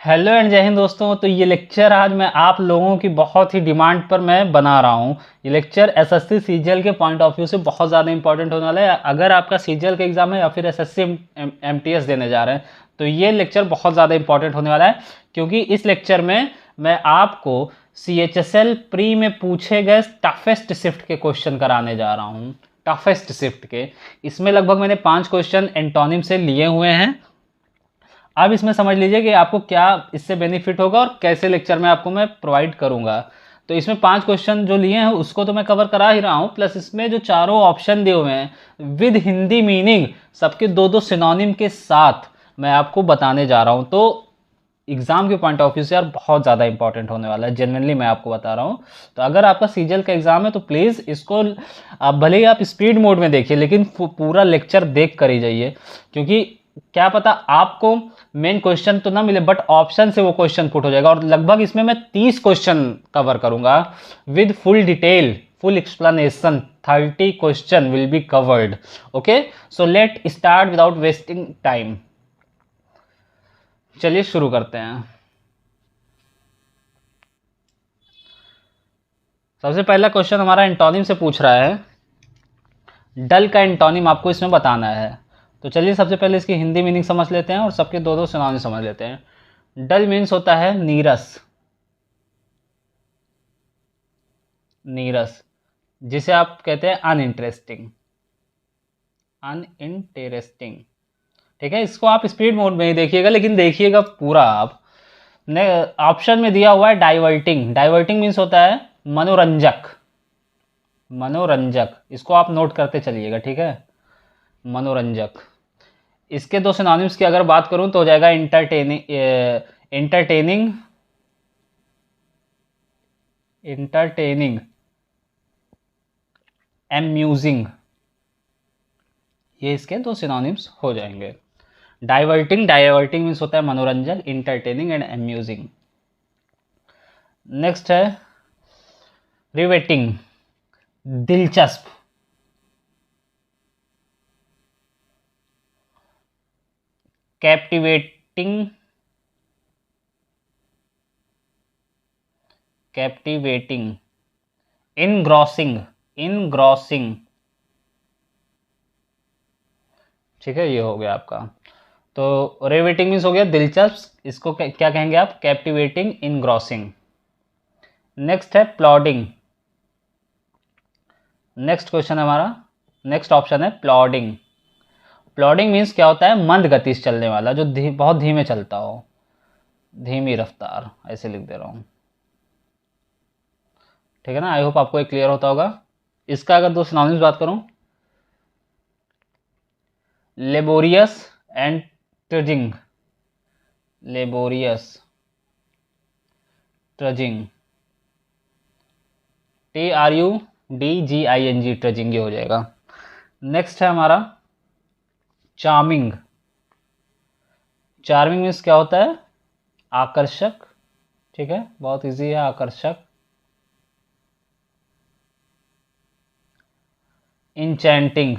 Hello and जय हिंद दोस्तों। तो ये लेक्चर आज मैं आप लोगों की बहुत ही डिमांड पर मैं बना रहा हूँ। ये लेक्चर एसएससी सीजीएल के पॉइंट ऑफ व्यू से बहुत ज़्यादा इंपॉर्टेंट होने वाला है। अगर आपका सीजीएल का एग्जाम है या फिर एसएससी एमटीएस देने जा रहे हैं तो ये लेक्चर बहुत ज़्यादा इंपॉर्टेंट होने वाला है, क्योंकि इस लेक्चर में मैं आपको सीएचएसएल प्री में पूछे गए टफेस्ट शिफ्ट के क्वेश्चन कराने जा रहा हूँ। टफेस्ट शिफ्ट के इसमें लगभग मैंने 5 क्वेश्चन एंटोनिम से लिए हुए हैं। अब इसमें समझ लीजिए कि आपको क्या इससे बेनिफिट होगा और कैसे लेक्चर में आपको मैं प्रोवाइड करूंगा। तो इसमें 5 क्वेश्चन जो लिए हैं उसको तो मैं कवर करा ही रहा हूँ, प्लस इसमें जो चारों ऑप्शन दिए हुए हैं विद हिंदी मीनिंग सबके दो दो सिनोनिम के साथ मैं आपको बताने जा रहा हूँ। तो एग्जाम के पॉइंट ऑफ व्यू से यार बहुत ज़्यादा इंपॉर्टेंट होने वाला है, जेन्युइनली मैं आपको बता रहा हूँ। तो अगर आपका सीजीएल का एग्जाम है तो प्लीज़ इसको आप भले ही आप स्पीड मोड में देखिए, लेकिन पूरा लेक्चर देख कर ही जाइए, क्योंकि क्या पता आपको मेन क्वेश्चन तो ना मिले बट ऑप्शन से वो क्वेश्चन पुट हो जाएगा। और लगभग इसमें मैं 30 क्वेश्चन कवर करूंगा with full detail, full explanation. 30 question will be covered. Okay, so let start without wasting time. चलिए शुरू करते हैं। सबसे पहला क्वेश्चन हमारा एंटोनिम से पूछ रहा है। डल का एंटोनिम आपको इसमें बताना है। तो चलिए सबसे पहले इसकी हिंदी मीनिंग समझ लेते हैं और सबके दो दो सिनोनिम समझ लेते हैं। डल मीन्स होता है नीरस, नीरस जिसे आप कहते हैं अनइंटरेस्टिंग, अनइंटरेस्टिंग। ठीक है, इसको आप स्पीड मोड में ही देखिएगा, लेकिन देखिएगा पूरा आप। ऑप्शन में दिया हुआ है डाइवर्टिंग। डाइवर्टिंग मीन्स होता है मनोरंजक, मनोरंजक। इसको आप नोट करते चलिएगा, ठीक है, मनोरंजक। इसके दो सिनोनिम्स की अगर बात करूं तो हो जाएगा इंटरटेनिंग, इंटरटेनिंग, इंटरटेनिंग, एम्यूजिंग। ये इसके दो सिनोनिम्स हो जाएंगे। डाइवर्टिंग, डाइवर्टिंग मीन्स होता है मनोरंजक, इंटरटेनिंग एंड एम्यूजिंग। नेक्स्ट है रिवेटिंग, दिलचस्प, कैप्टिवेटिंग, कैप्टिवेटिंग, इनग्रॉसिंग, इनग्रॉसिंग। ठीक है, ये हो गया आपका। तो रिवेटिंग मीन्स हो गया दिलचस्प, इसको क्या कहेंगे आप, कैप्टिवेटिंग, इनग्रॉसिंग। नेक्स्ट है प्लॉडिंग। नेक्स्ट क्वेश्चन हमारा, नेक्स्ट ऑप्शन है प्लॉडिंग। प्लॉडिंग मीन्स क्या होता है, मंद गति से चलने वाला, जो बहुत धीमे चलता हो, धीमी रफ्तार, ऐसे लिख दे रहा हूँ। ठीक है ना, आई होप आपको एक क्लियर होता होगा। इसका अगर दो सिनोनिम्स बात करूं, लेबोरियस एंड ट्रजिंग, लेबोरियस, ट्रजिंग, TRUDGING, ट्रजिंग ये हो जाएगा। नेक्स्ट है हमारा चार्मिंग। चार्मिंग मीन्स क्या होता है, आकर्षक। ठीक है, बहुत इजी है, आकर्षक। इंचैंटिंग,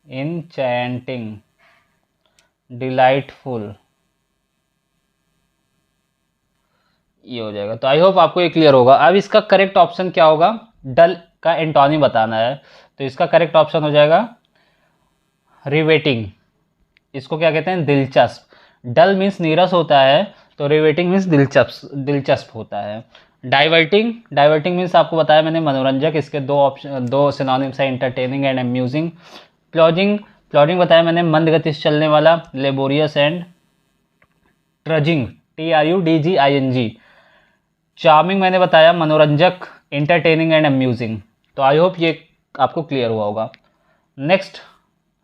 इंचैंटिंग, डिलाइटफुल, ये हो जाएगा। तो आई होप आपको ये क्लियर होगा। अब इसका करेक्ट ऑप्शन क्या होगा, डल का एंटोनिम बताना है। तो इसका करेक्ट ऑप्शन हो जाएगा रिवेटिंग। इसको क्या कहते हैं, दिलचस्प। डल मीन्स नीरस होता है, तो रिवेटिंग मीन्स दिलचस्प, दिलचस्प होता है। डाइवर्टिंग, डाइवर्टिंग मीन्स आपको बताया मैंने मनोरंजक। इसके दो ऑप्शन, दो सिनोनिम्स है, इंटरटेनिंग एंड अम्यूजिंग। प्लॉजिंग, प्लॉजिंग बताया मैंने मंद गति से चलने वाला, लेबोरियस एंड ट्रजिंग, TRUDGING। चार्मिंग मैंने बताया मनोरंजक, इंटरटेनिंग एंड अम्यूजिंग। तो आई होप ये आपको क्लियर हुआ होगा। नेक्स्ट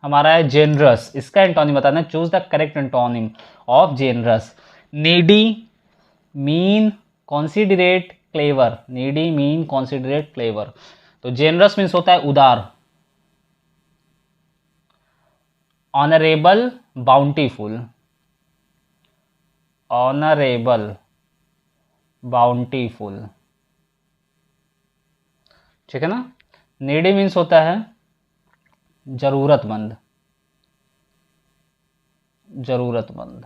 हमारा है जेनरस। इसका एंटोनिम बताना है, choose the correct antonym of generous. Needy, mean, considerate, clever. Needy, mean, considerate, clever. तो जेनरस मीन्स होता है उदार, ऑनरेबल, बाउंटीफुल, ऑनरेबल, बाउंटीफुल। ठीक है ना। नीडी मीन्स होता है जरूरतमंद, जरूरतमंद।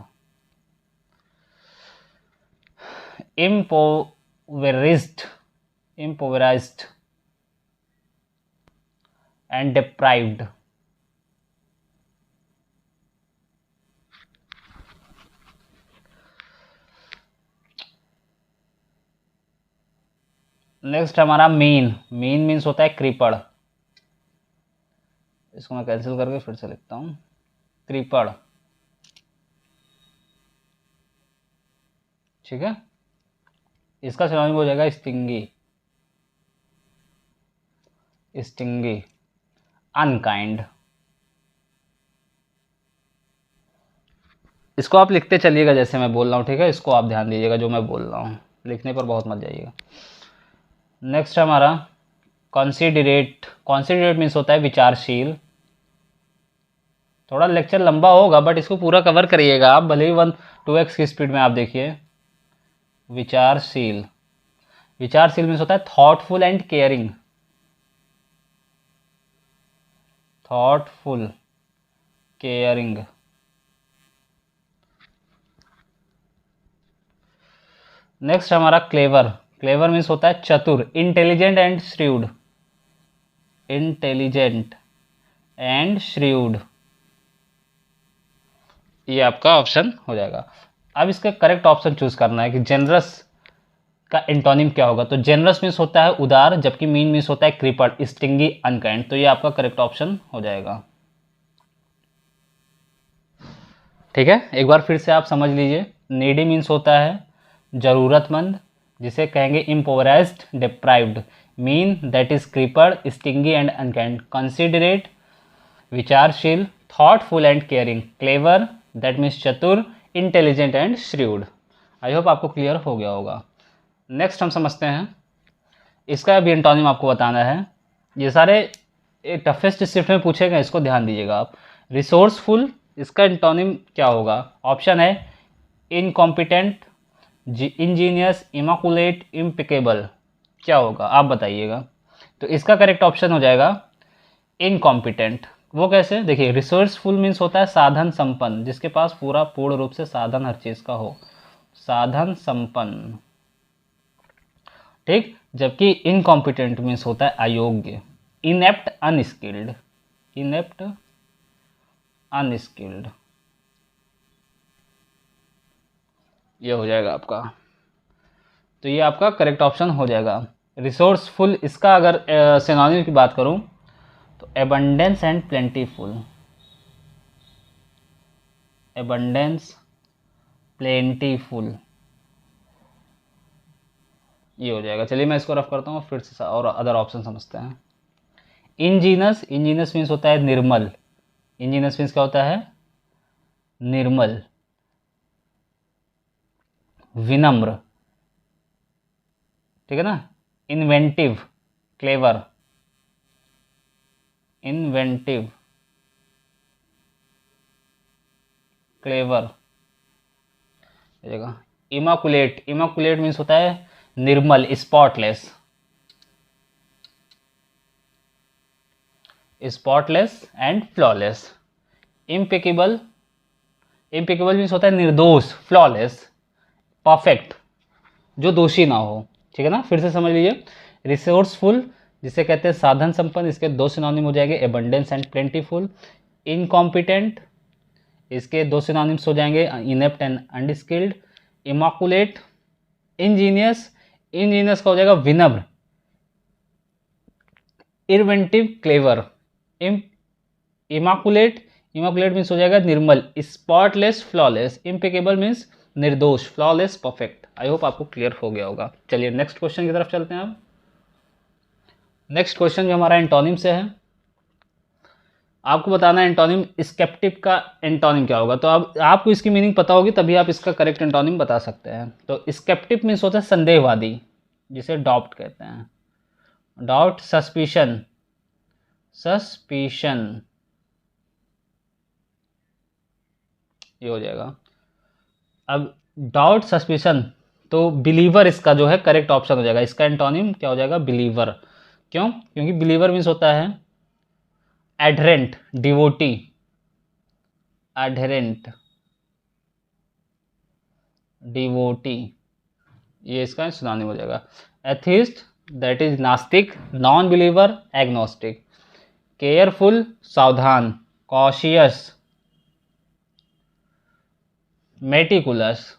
impoverished and deprived. नेक्स्ट हमारा मीन मीन्स होता है क्रीपड़। इसको मैं कैंसिल करके फिर से लिखता हूं, क्रीपड़। ठीक है, इसका सिनोनिम हो जाएगा स्टिंगी, अनकाइंड। इसको आप लिखते चलिएगा जैसे मैं बोल रहा हूँ, ठीक है, इसको आप ध्यान दीजिएगा जो मैं बोल रहा हूँ, लिखने पर बहुत मत जाइएगा। नेक्स्ट हमारा कॉन्सिडरेट मीन्स होता है विचारशील। थोड़ा लेक्चर लंबा होगा बट इसको पूरा कवर करिएगा आप, भले ही 1-2x की स्पीड में आप देखिए। विचारशील मीन्स होता है thoughtful and caring, thoughtful caring. Next हमारा क्लेवर मीन्स होता है चतुर, इंटेलिजेंट एंड श्रीउड, ये आपका ऑप्शन हो जाएगा। अब इसका करेक्ट ऑप्शन चूज करना है कि जेनरस का एंटोनिम क्या होगा। तो जेनरस मीन्स होता है उदार, जबकि मीन मीन्स होता है क्रीपड़, स्टिंगी, अनकाइंड। तो ये आपका करेक्ट ऑप्शन हो जाएगा। ठीक है, एक बार फिर से आप समझ लीजिए। नीडी मीन्स होता है जरूरतमंद, जिसे कहेंगे impoverished, deprived. Mean that is creeper, stingy and unkind. Considerate विचारशील, thoughtful and caring. Clever that means चतुर, intelligent and shrewd. I hope आपको क्लियर हो गया होगा। नेक्स्ट हम समझते हैं, इसका भी एंटोनिम आपको बताना है। ये सारे टफेस्ट शिफ्ट में पूछे गए, इसको ध्यान दीजिएगा आप। रिसोर्सफुल, इसका एंटोनिम क्या होगा? ऑप्शन है इनकॉम्पिटेंट, इंजीनियस, इमाकुलेट, इम्पेकेबल। क्या होगा आप बताइएगा। तो इसका करेक्ट ऑप्शन हो जाएगा इनकॉम्पिटेंट। वो कैसे? देखिए, रिसोर्सफुल मीन्स होता है साधन संपन्न, जिसके पास पूर्ण रूप से साधन हर चीज का हो, साधन संपन्न। ठीक, जबकि इनकॉम्पिटेंट मीन्स होता है अयोग्य, इनेप्ट, अनस्किल्ड, ये हो जाएगा आपका। तो ये आपका करेक्ट ऑप्शन हो जाएगा रिसोर्सफुल। इसका अगर सिनोनिम की बात करूं तो एबंडेंस एंड प्लेंटीफुल, ये हो जाएगा। चलिए मैं इसको रफ करता हूँ, फिर से और अदर ऑप्शन समझते हैं। इंजीनस मीन्स होता है निर्मल, इंजीनस मीन्स क्या होता है? निर्मल। विनम्र, ठीक है ना। इन्वेंटिव, क्लेवर, इमाकुलेट मीन्स होता है निर्मल, spotless and flawless. Impeccable means होता है निर्दोष, फ्लॉलेस, परफेक्ट, जो दोषी ना हो। ठीक है ना, फिर से समझ लीजिए। रिसोर्सफुल, जिसे कहते हैं साधन संपन्न, इसके दो सिनोनिम हो जाएंगे एबंडेंस एंड प्लेंटीफुल। इनकॉम्पिटेंट, इसके दो सिनोनिम्स हो जाएंगे inept and unskilled. Immaculate, Angénieux का हो जाएगा विनम्र। Inventive, clever. इमाकुलेट मीन्स हो जाएगा निर्मल, स्पॉटलेस, फ्लॉलेस। इम्पेकेबल मीन्स निर्दोष, फ्लॉलेस, परफेक्ट। आई होप आपको क्लियर हो गया होगा। चलिए नेक्स्ट क्वेश्चन की तरफ चलते हैं। अब नेक्स्ट क्वेश्चन जो हमारा एंटोनिम से है, आपको बताना है एंटोनिम स्केप्टिक का एंटोनिम क्या होगा। तो अब आपको इसकी मीनिंग पता होगी तभी आप इसका करेक्ट एंटोनिम बता सकते हैं। तो स्केप्टिक मीन्स होता है संदेहवादी, जिसे डाउट कहते हैं। डाउट, सस्पिशन, ये हो जाएगा। अब डाउट, सस्पिशन, तो बिलीवर इसका जो है करेक्ट ऑप्शन हो जाएगा। इसका एंटोनिम क्या हो जाएगा? बिलीवर। क्यों? क्योंकि बिलीवर मीन्स होता है एडहेरेंट, डिवोटी, ये इसका सिनोनिम हो जाएगा। एथिस्ट दैट इज नास्तिक, नॉन बिलीवर एग्नोस्टिक, केयरफुल सावधान, कॉशियस, मेटिकुलस,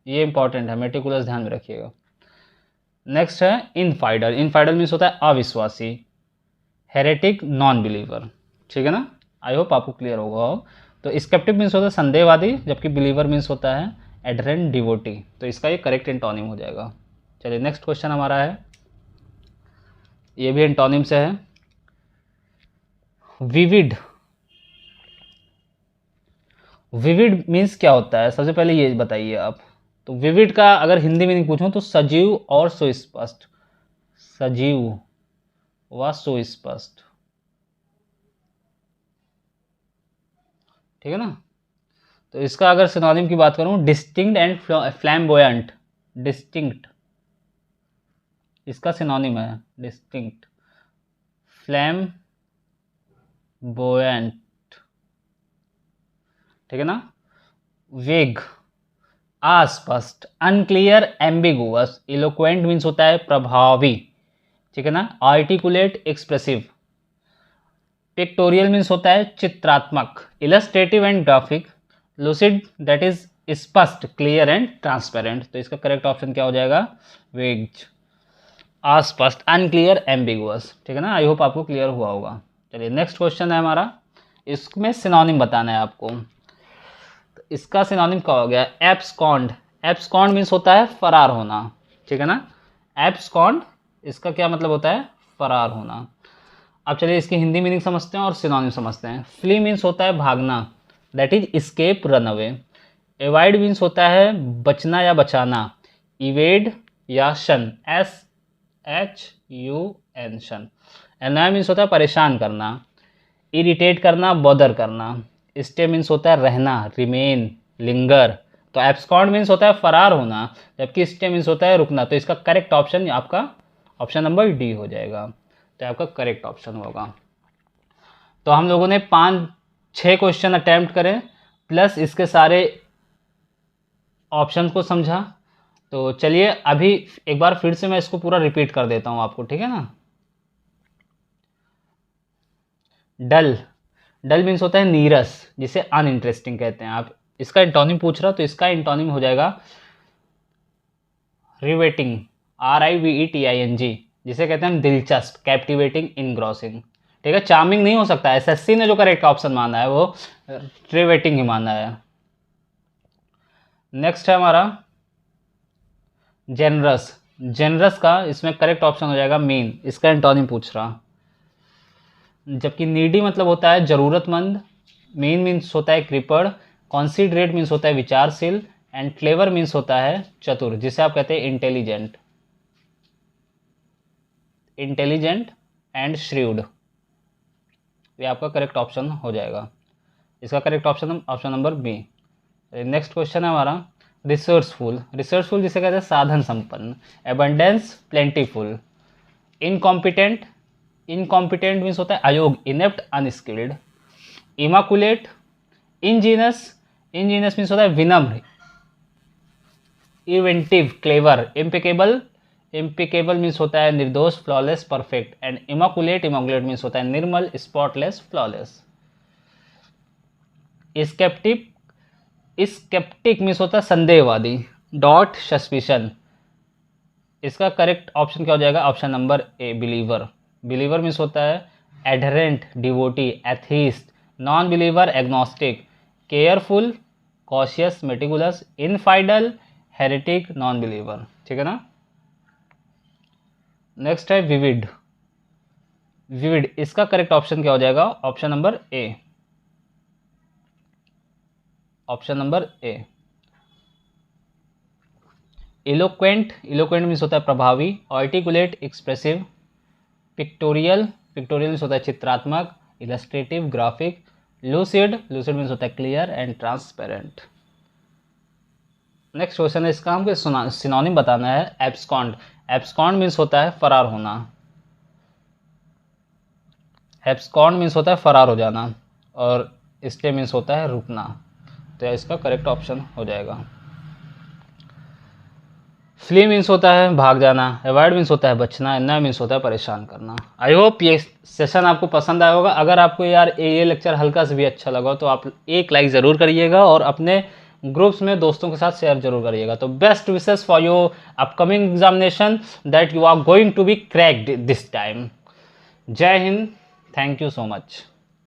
ये इंपॉर्टेंट है, मेटिकुलस ध्यान में रखिएगा। नेक्स्ट है इनफाइडल, इनफाइडल मीन्स होता है अविश्वासी, हेरेटिक नॉन बिलीवर, ठीक है ना। आई होप आपको क्लियर होगा। तो स्केप्टिक मीन्स होता है संदेहवादी, जबकि बिलीवर मीन्स होता है एडरेंट डिवोटी, तो इसका ये करेक्ट एंटोनिम हो जाएगा। चलिए नेक्स्ट क्वेश्चन हमारा है, ये भी एंटोनिम से है, विविड। विविड मीन्स क्या होता है, सबसे पहले ये बताइए आप। तो विविड का अगर हिंदी मीनिंग पूछूं तो सजीव और सुस्पष्ट, सजीव व सुस्पष्ट, ठीक है ना। तो इसका अगर सिनोनिम की बात करूं, डिस्टिंक्ट एंड फ्लैम्बोयंट, डिस्टिंक्ट इसका सिनोनिम है, डिस्टिंक्ट, फ्लैम्बोयंट, ठीक है ना। वेग अस्पष्ट, अनक्लियर एम्बिगुअस, इलोक्वेंट मीन्स होता है प्रभावी, ठीक है ना। आर्टिकुलेट एक्सप्रेसिव, पिक्टोरियल मीन्स होता है चित्रात्मक, illustrative and graphic, lucid that is स्पष्ट, क्लियर एंड ट्रांसपेरेंट, तो इसका करेक्ट ऑप्शन क्या हो जाएगा, वेग, अस्पष्ट, अनक्लियर एम्बिगुअस, ठीक है ना। आई होप आपको क्लियर हुआ होगा। चलिए नेक्स्ट क्वेश्चन है हमारा, इसमें सिनोनिम बताना है आपको। तो इसका सिनोनिम क्या हो गया, एब्सकॉन्ड, एब्सकॉन्ड मीन्स होता है फरार होना, ठीक है ना। एब्सकॉन्ड इसका क्या मतलब होता है, फरार होना। अब चलिए इसकी हिंदी मीनिंग समझते हैं और सिनोनिम समझते हैं। फ्ली मीन्स होता है भागना, that is escape, run away. Avoid means होता है बचना या बचाना, इवेड या शन, SHUN, शन। एनॉय मीन्स होता है परेशान करना, इरिटेट करना, बॉदर करना। स्टे मीन्स होता है रहना, रिमेन, लिंगर। तो एब्सकॉन्ड मीन्स होता है फरार होना, जबकि स्टे मीन्स होता है रुकना, तो इसका करेक्ट ऑप्शन आपका ऑप्शन नंबर डी हो जाएगा, तो आपका करेक्ट ऑप्शन होगा। तो हम लोगों ने 5-6 क्वेश्चन अटेम्प्ट करें, प्लस इसके सारे ऑप्शन को समझा। तो चलिए अभी एक बार फिर से मैं इसको पूरा रिपीट कर देता हूं आपको, ठीक है ना। डल, डल मीन्स होता है नीरस, जिसे अनइंटरेस्टिंग कहते हैं। आप इसका एंटोनिम पूछ रहा, तो इसका एंटोनिम हो जाएगा रिवेटिंग, RIVETING, जिसे कहते हैं दिलचस्प, कैप्टिवेटिंग, इनग्रॉसिंग, ठीक है। चार्मिंग नहीं हो सकता, SSC ने जो करेक्ट ऑप्शन माना है वो रिवेटिंग ही माना है। नेक्स्ट है हमारा जेनरस, जेनरस का इसमें करेक्ट ऑप्शन हो जाएगा मीन, इसका एंटोनिम पूछ रहा। जबकि नीडी मतलब होता है जरूरतमंद, मीन मीन्स होता है कृपण, कॉन्सिडरेट मीन्स होता है विचारशील, एंड क्लेवर मीन्स होता है चतुर, जिसे आप कहते हैं इंटेलिजेंट, इंटेलिजेंट एंड श्रीव्ड, ये आपका करेक्ट ऑप्शन हो जाएगा। इसका correct option option number B. Next question है हमारा रिसोर्सफुल, रिसोर्सफुल जिसे कहते हैं साधन संपन्न, abundance, plentiful, incompetent, incompetent means होता है अयोग्य, inept, unskilled, immaculate, ingenious, ingenious means होता है विनम्र, inventive, clever, impeccable, impeccable means होता है निर्दोष, flawless, perfect, and immaculate, immaculate means होता है निर्मल, spotless, flawless. Sceptic, sceptic means होता है संदेहवादी, डॉट सस्पिशन, इसका करेक्ट ऑप्शन क्या हो जाएगा, option number A, believer, believer means होता है adherent, devotee, atheist, non believer, agnostic, careful, cautious, meticulous, infidel, heretic, non believer, ठीक है ना। नेक्स्ट है विविड, विविड इसका करेक्ट ऑप्शन क्या हो जाएगा, option number A, option number A. Eloquent, eloquent means होता है प्रभावी, articulate, expressive, pictorial, pictorial means होता है चित्रात्मक, illustrative, graphic, lucid, lucid means होता है clear and transparent. Next question है, इसका हमको सिनोनिम बताना है, एब्सकॉन्ड, एब्सकॉन्ड मीन्स होता है फरार होना, एब्सकॉन्ड मीन्स होता है फरार हो जाना, और स्टे मीन्स होता है रुकना, तो इसका करेक्ट ऑप्शन हो जाएगा फ्ली मीन्स होता है भाग जाना, अवॉइड मीन्स होता है बचना, एंजॉय मीन्स होता है परेशान करना। आई होप ये सेशन आपको पसंद आया होगा। अगर आपको यार ये लेक्चर हल्का से भी अच्छा लगा तो आप एक लाइक ज़रूर करिएगा और अपने ग्रुप्स में दोस्तों के साथ शेयर जरूर करिएगा। तो best wishes for your upcoming examination that you are going to be cracked this time. जय हिंद, थैंक यू सो मच।